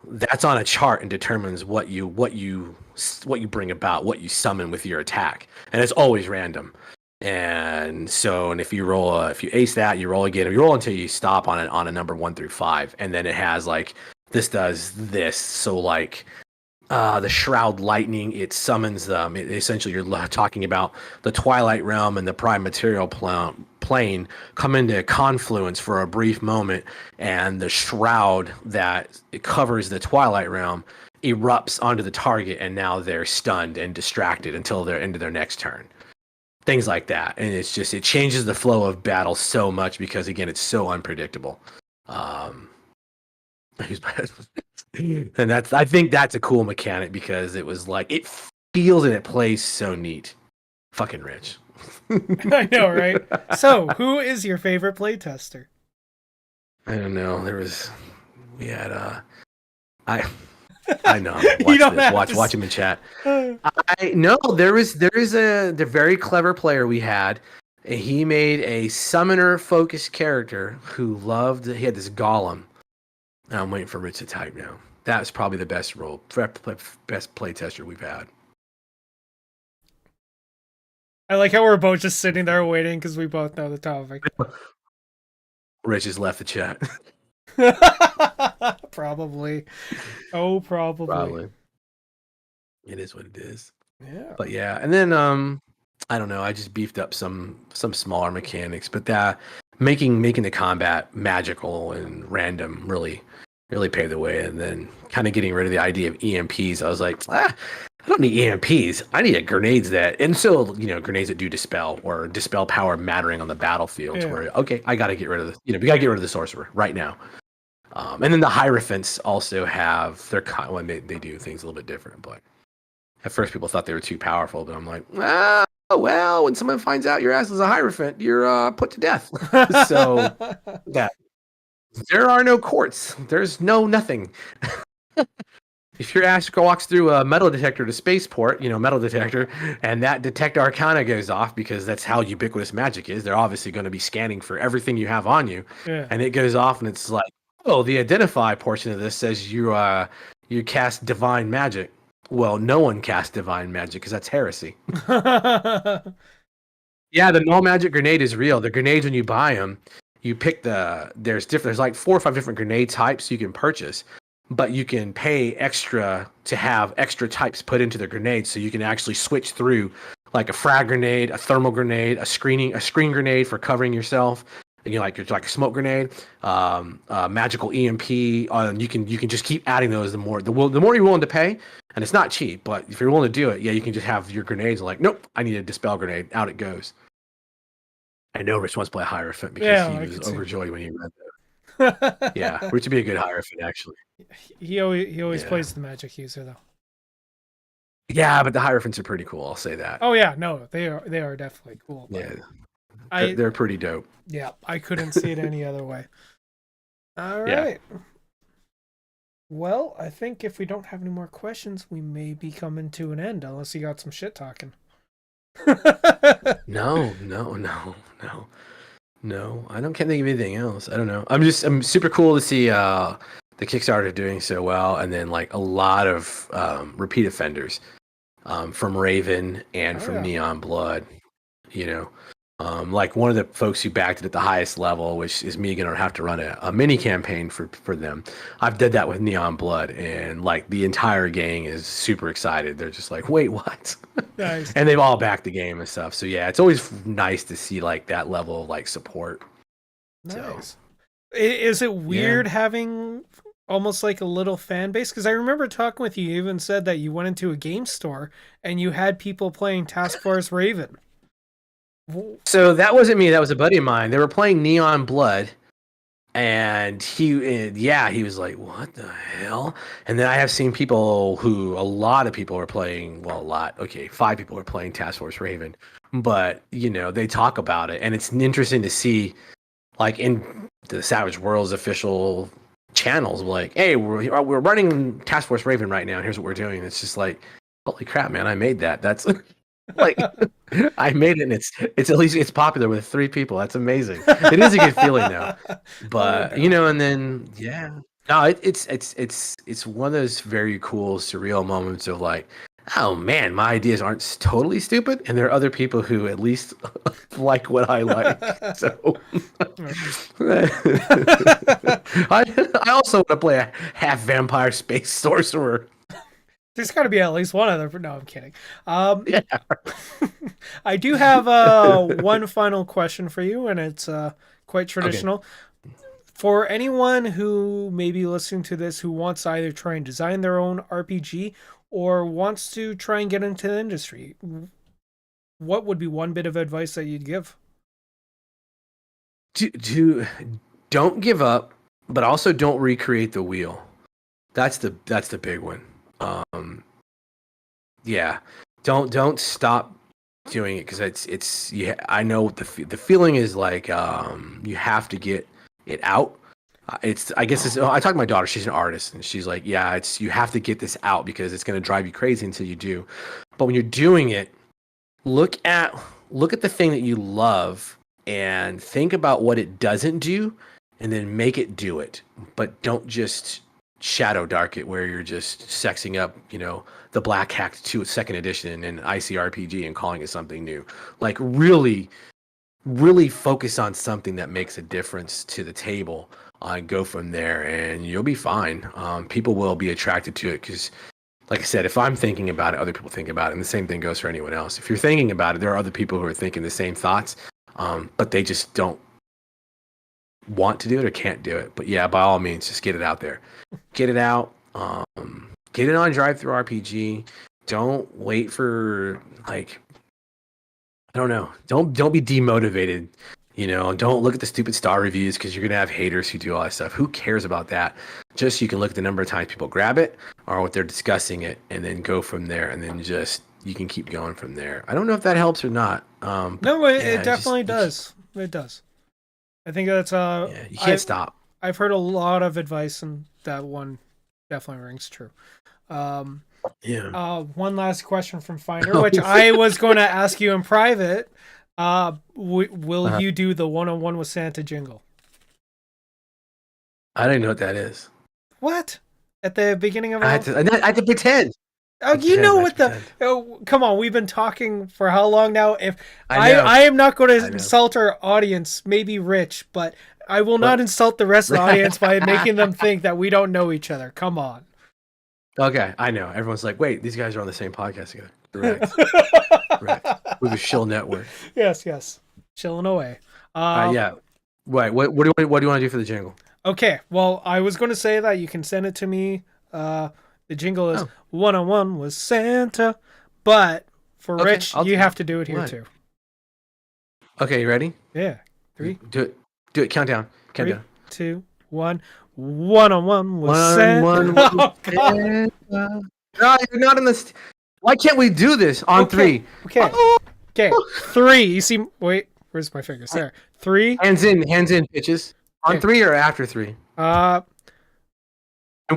that's on a chart and determines what you bring about, what you summon with your attack. And it's always random. And so, if you ace that, you roll again. You roll until you stop on a number 1 through 5, and then it has like this does this. So like the Shroud Lightning, it summons them. Essentially, you're talking about the Twilight Realm and the Prime Material plane come into confluence for a brief moment, and the shroud that it covers the Twilight Realm erupts onto the target, and now they're stunned and distracted until they're into their next turn. Things like that, and it changes the flow of battle so much because again, it's so unpredictable. Um, and I think that's a cool mechanic because it was like it feels and it plays so neat. Fucking Rich. I know, right? So, who is your favorite playtester? I don't know. We had I know. You don't have Watch him in chat. I no, there is the very clever player we had. He made a summoner focused character who he had this golem. I'm waiting for Rich to type now. That's probably the best best playtester we've had. I like how we're both just sitting there waiting because we both know the topic. Rich has left the chat. Probably. Oh, probably. Probably. It is what it is. Yeah. But yeah, and then I don't know. I just beefed up some smaller mechanics, but that making the combat magical and random really paved the way. And then kind of getting rid of the idea of EMPs. I was like, I don't need EMPs. I need grenades and so grenades that do dispel or dispel power mattering on the battlefield. Yeah. Where okay, I got to get rid of we got to get rid of the sorcerer right now. And then the Hierophants also have when they do things a little bit different. But at first, people thought they were too powerful. But I'm like, well, when someone finds out your ass is a Hierophant, you're put to death. So yeah, there are no courts. There's nothing. If your ass walks through a metal detector to spaceport, metal detector, and that detect arcana goes off because that's how ubiquitous magic is. They're obviously going to be scanning for everything you have on you, and it goes off, and it's like, oh, the identify portion of this says you cast divine magic. Well, no one casts divine magic because that's heresy. Yeah, the null magic grenade is real. The grenades, when you buy them, you pick there's like 4 or 5 different grenade types you can purchase. But you can pay extra to have extra types put into the grenade, so you can actually switch through like a frag grenade, a thermal grenade, a screen grenade for covering yourself, and like a smoke grenade, magical EMP. You can just keep adding those. The more you're willing to pay, and it's not cheap, but if you're willing to do it, yeah, you can just have your grenades like, nope, I need a dispel grenade. Out it goes. I know Rich wants to play Hierophant because he was overjoyed when he read that. Yeah, Rich would be a good Hierophant actually. He always plays the magic user though. Yeah, but the Hierophants are pretty cool. I'll say that. Oh yeah, no, they are definitely cool. Yeah, they're pretty dope. Yeah, I couldn't see it any other way. All right. Yeah. Well, I think if we don't have any more questions, we may be coming to an end, unless you got some shit talking. No, I can't think of anything else. I don't know. I'm super cool to see the Kickstarter doing so well, and then like a lot of repeat offenders from Raven and from Neon Blood. Like one of the folks who backed it at the highest level, which is me going to have to run a mini campaign for them. I've did that with Neon Blood, and like the entire gang is super excited. They're just like, wait, what? Nice. And they've all backed the game and stuff. So yeah, it's always nice to see like that level of like support. Nice. So, is it weird having almost like a little fan base? Because I remember talking with you, you even said that you went into a game store and you had people playing Task Force Raven. So that wasn't me. That was a buddy of mine. They were playing Neon Blood, and he was like, "What the hell?" And then I have seen a lot of people are playing. Well, a lot. Okay, 5 people are playing Task Force Raven, but they talk about it, and it's interesting to see, like in the Savage Worlds official channels, like, "Hey, we're running Task Force Raven right now, and here's what we're doing." And it's just like, holy crap, man! I made that. That's like I made it, and it's at least it's popular with 3 people. That's amazing. It is a good feeling though. But and then no, it's one of those very cool surreal moments of like, oh man, my ideas aren't totally stupid, and there are other people who at least like what I like. So I also want to play a half vampire space sorcerer. There's got to be at least one other. No, I'm kidding. Yeah. I do have one final question for you, and it's quite traditional. Okay. For anyone who may be listening to this who wants to either try and design their own RPG or wants to try and get into the industry, what would be one bit of advice that you'd give? Don't give up, but also don't recreate the wheel. That's the big one. Yeah, don't stop doing it because it's yeah. I know the feeling is like you have to get it out. It's I guess it's I talk to my daughter. She's an artist, and she's like, yeah, it's you have to get this out because it's going to drive you crazy until you do. But when you're doing it, look at look at the thing that you love and think about what it doesn't do and then make it do it, but don't just shadow dark it where you're just sexing up the Black Hack 2 second edition and ICRPG and calling it something new. Like really focus on something that makes a difference to the table and go from there and you'll be fine. People will be attracted to it because like I said, if I'm thinking about it, other people think about it, and the same thing goes for anyone else. If you're thinking about it, there are other people who are thinking the same thoughts, but they just don't want to do it or can't do it. But yeah, by all means, just get it out there. Get it out. Get it on Drive Through RPG. Don't wait for like I don't know. Don't be demotivated. Don't look at the stupid star reviews because you're gonna have haters who do all that stuff. Who cares about that? Just you can look at the number of times people grab it or what they're discussing it, and then go from there, and then just you can keep going from there. I don't know if that helps or not. No, it definitely does. It does. I think that's yeah, you can't stop. I've heard a lot of advice, and that one definitely rings true. Yeah. One last question from Finder, which I was going to ask you in private. Will you do the one-on-one with Santa jingle? I don't know what that is. What? At the beginning of I had to pretend. Oh, you know what the? Oh, come on, we've been talking for how long now? If I am not going to insult our audience, maybe Rich, but I will not insult the rest of the audience by making them think that we don't know each other. Come on. Okay, I know. Everyone's like, wait, these guys are on the same podcast together. Correct. Correct. With a shill network. Yes. Chilling away. Yeah. Wait, what do you want to do for the jingle? Okay, well, I was going to say that you can send it to me. The jingle is one-on-one with Santa, but for Rich, you have to do it here too. Okay, you ready? Yeah. 3. Do it. Countdown. 3, 2, 1. One-on-one with Santa. No, you're not in this. Why can't we do this on 3? Okay. Okay. 3. You see? Wait. Where's my fingers? There. 3. Hands in, bitches. On 3 or after 3? I'm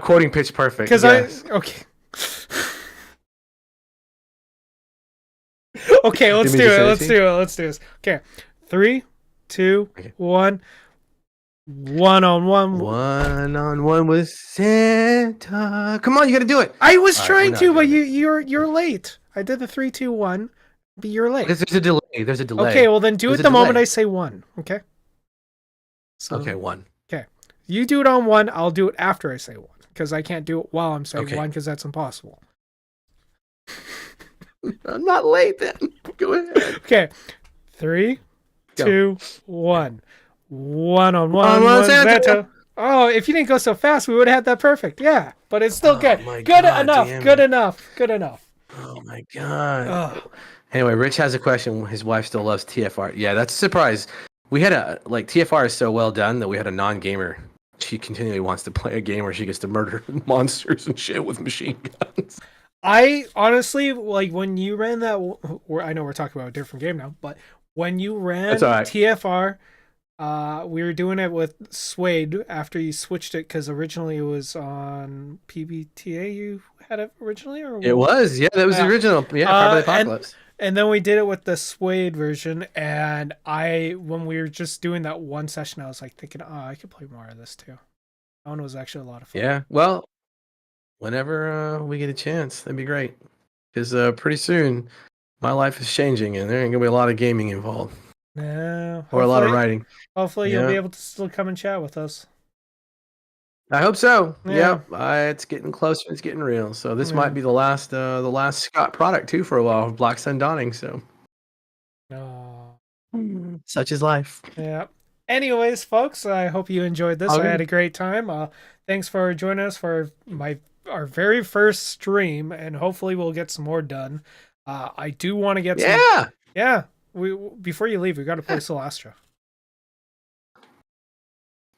quoting Pitch Perfect. Okay. Okay, let's do it. Let's do this. Okay. 3, 2, 1. One-on-one with Santa. Come on, you got to do it. I was trying to, but you're late. I did the 3, 2, 1, but you're late. There's a delay. Okay, well then do it the moment I say 1. Okay. So, okay, 1. Okay, you do it on 1. I'll do it after I say 1 because I can't do it while I'm saying 1 because that's impossible. I'm not late then. Go ahead. Okay, 3, 2, 1. One-on-one with Santa. Oh, if you didn't go so fast, we would have had that perfect. Yeah, but it's still good. Good enough. Oh my god. Anyway, Rich has a question. His wife still loves TFR. Yeah, that's a surprise. We had TFR is so well done that we had a non-gamer. She continually wants to play a game where she gets to murder monsters and shit with machine guns. I honestly, when you ran that, I know we're talking about a different game now, but when you ran TFR, we were doing it with Suede after you switched it because originally it was on PBTA. You had it originally, or it was that was the original. Yeah, Part of the Apocalypse. And then we did it with the Suede version. And when we were just doing that one session, I was like thinking, I could play more of this too. That one was actually a lot of fun. Yeah, well, whenever we get a chance, that'd be great. Because pretty soon, my life is changing, and there ain't gonna be a lot of gaming involved. No, or a lot of writing. Hopefully, you'll be able to still come and chat with us. I hope so. Yeah, it's getting closer. It's getting real. So this might be the last Scott product too for a while. Black Sun Dawning. So, no, such is life. Yeah. Anyways, folks, I hope you enjoyed this. All I had good. a great time. Thanks for joining us for our very first stream, and hopefully we'll get some more done. I do want to get some. Yeah. Yeah, we before you leave, we got to play Solastra.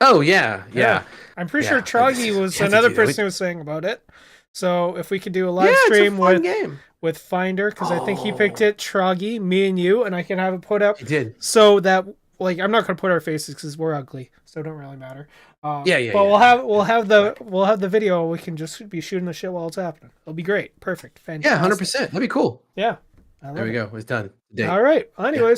Oh yeah, yeah, I'm pretty sure yeah. Troggy was You have to another do that. person who was saying about it. So if we could do a Yeah, live it's a stream fun game. with Finder, because I think he picked Oh. it, Troggy, me and you, and I can have it put up He did. so that like I'm not gonna put our faces because we're ugly, so it don't really matter. Yeah. But we'll have the Right. we'll have the video. We can just be shooting the shit while it's happening. It'll be great, perfect, fantastic. Yeah, 100%. That'd be cool. Yeah, I love There we it. go. It's done. Date. All right. Anyways.